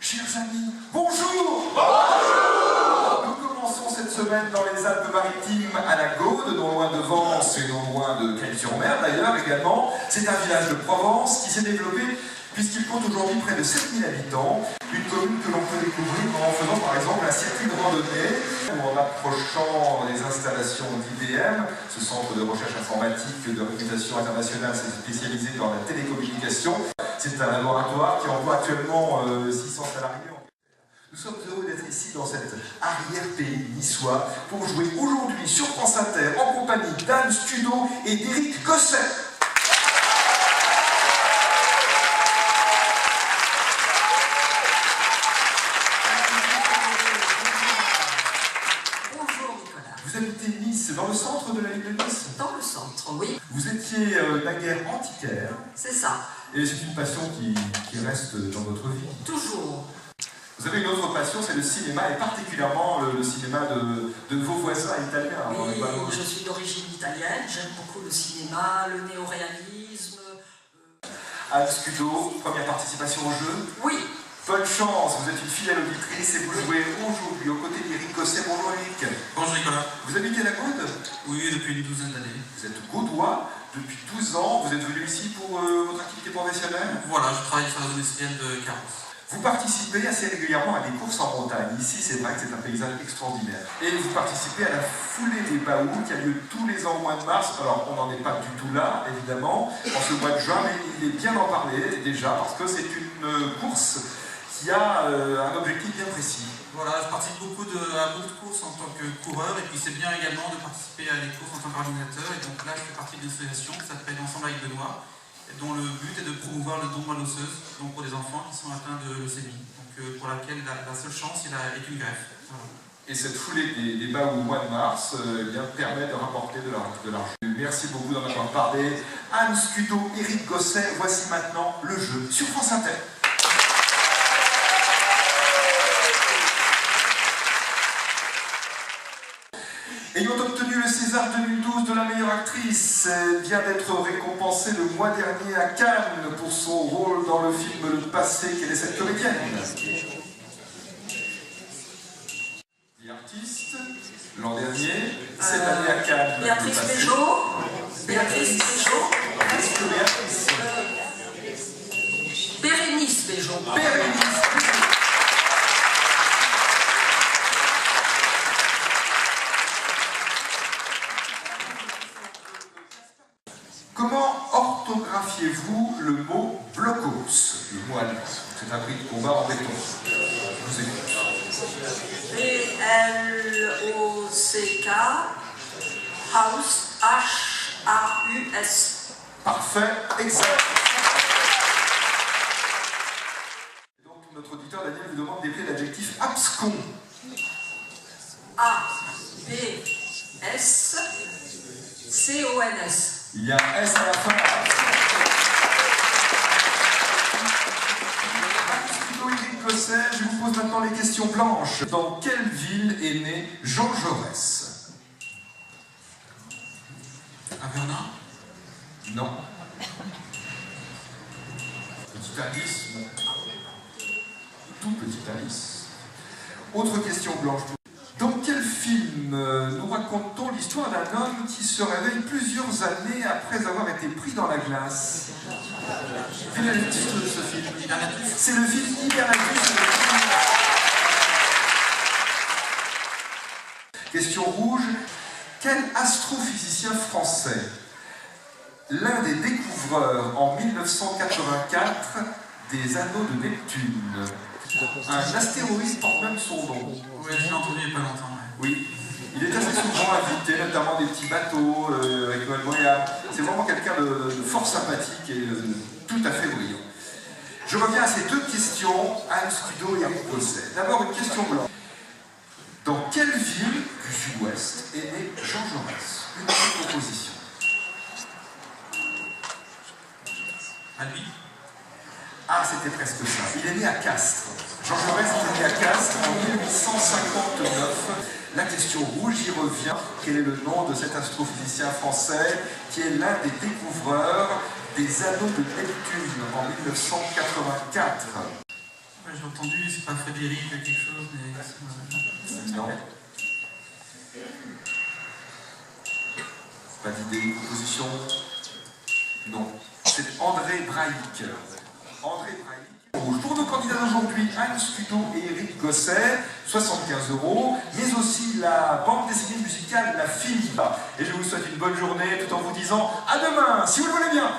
Chers amis, bonjour! Bonjour! Nous commençons cette semaine dans les Alpes-Maritimes à la Gaude, non loin de Vence et non loin de Cagnes-sur-Mer d'ailleurs également. C'est un village de Provence qui s'est développé puisqu'il compte aujourd'hui près de 7000 habitants. Une commune que l'on peut découvrir en faisant par exemple un circuit de randonnée ou en approchant les installations d'IBM, ce centre de recherche informatique de réputation internationale spécialisé dans la télécommunication. C'est un laboratoire qui emploie actuellement 600 salariés. Nous sommes heureux d'être ici dans cet arrière-pays niçois pour jouer aujourd'hui sur France Inter en compagnie d'Anne Studo et d'Éric Gosset. Bonjour Nicolas. Vous habitez Nice, dans le centre de la ville de Nice? Dans le centre, oui. Vous étiez naguère antiquaire. C'est ça. Et c'est une passion qui reste dans votre vie. Toujours. Vous avez une autre passion, c'est le cinéma, et particulièrement le cinéma de vos voisins italiens. Oui, je suis d'origine italienne, j'aime beaucoup le cinéma, le néoréalisme. Anne Studo, première participation au jeu. Oui. Bonne chance, vous êtes une fidèle auditrice et vous jouez aujourd'hui aux côtés d'Éric Gosset. Bonjour Éric. Bonjour Nicolas. Vous habitez la Gaude? Oui, depuis une douzaine d'années. Vous êtes gaudois depuis 12 ans. Vous êtes venu ici pour votre activité professionnelle? Voilà, je travaille sur la zone industrielle de Carence. Vous participez assez régulièrement à des courses en montagne. Ici, c'est vrai que c'est un paysage extraordinaire. Et vous participez à la foulée des Baous qui a lieu tous les ans au mois de mars. Alors, on n'en est pas du tout là, évidemment, en ce mois de juin, mais il est bien d'en parler déjà parce que c'est une course qui a un objectif bien précis. Voilà, je participe à beaucoup de courses en tant que coureur et puis c'est bien également de participer à des courses en tant qu'ordinateur. Et donc là, je fais partie d'une association qui s'appelle Ensemble avec Benoît, dont le but est de promouvoir le don de moelle osseuse, donc pour des enfants qui sont atteints de leucémie, donc pour laquelle la seule chance est une greffe. Voilà. Et cette foulée des Baous au mois de mars permet de rapporter de l'argent. Merci beaucoup d'en avoir parlé. Anne Studo, Éric Gosset, voici maintenant le jeu sur France Inter. Ayant obtenu le César 2012 de la meilleure actrice, elle vient d'être récompensée le mois dernier à Cannes pour son rôle dans le film Le Passé. Quelle est cette comédienne? The Artist, l'an dernier, cette année à Cannes. Béatrice Péjot. Béatrice Péjot. Béatrice. Bérénice Péjot. Bérénice. Comment orthographiez-vous le mot blocos, le mot allemand? C'est un prix de combat en béton. Je vous écoute. B-L-O-C-K, House, H-A-U-S. Parfait, exact. Donc notre auditeur Daniel vous demande d'épeler l'adjectif abscon. A-B-S-C-O-N-S. Il y a un S à la fin. Éric Gosset, je vous pose maintenant les questions blanches. Dans quelle ville est né Jean Jaurès? À Verdun? Non. Petit indice, non. Tout petit indice. Autre question blanche. Dans quel film nous raconte-t-on l'histoire d'un homme qui se réveille plusieurs années après avoir été pris dans la glace? Quel est le titre de ce film? Hibernatus. C'est le film Hibernatus. Question rouge. Quel astrophysicien français, l'un des découvreurs en 1984 des anneaux de Neptune? Un astéroïde porte même son nom. Oui, je l'ai entendu il n'y a pas longtemps. Ouais. Oui, il est assez souvent invité, notamment des petits bateaux avec Noël Moya. C'est vraiment quelqu'un de fort sympathique et tout à fait brillant. Je reviens à ces deux questions, Anne Studo et Éric Gosset. D'abord une question blanche. Dans quelle ville du Sud-Ouest est né Jean Jaurès? Une proposition. À lui? Ah, c'était presque ça. Il est né à Castres. Jean Jaurès est né à Castres en 1859. La question rouge y revient. Quel est le nom de cet astrophysicien français qui est l'un des découvreurs des anneaux de Neptune en 1984? Ouais, j'ai entendu, c'est pas Frédéric quelque chose, mais... Non. Pas d'idée, proposition? Non. C'est André Braïc. André Braïc. Pour nos candidats d'aujourd'hui, Anne Scuto et Eric Gosset, 75 €, mais aussi la bande dessinée musicale La Fille. Et je vous souhaite une bonne journée tout en vous disant à demain, si vous le voulez bien.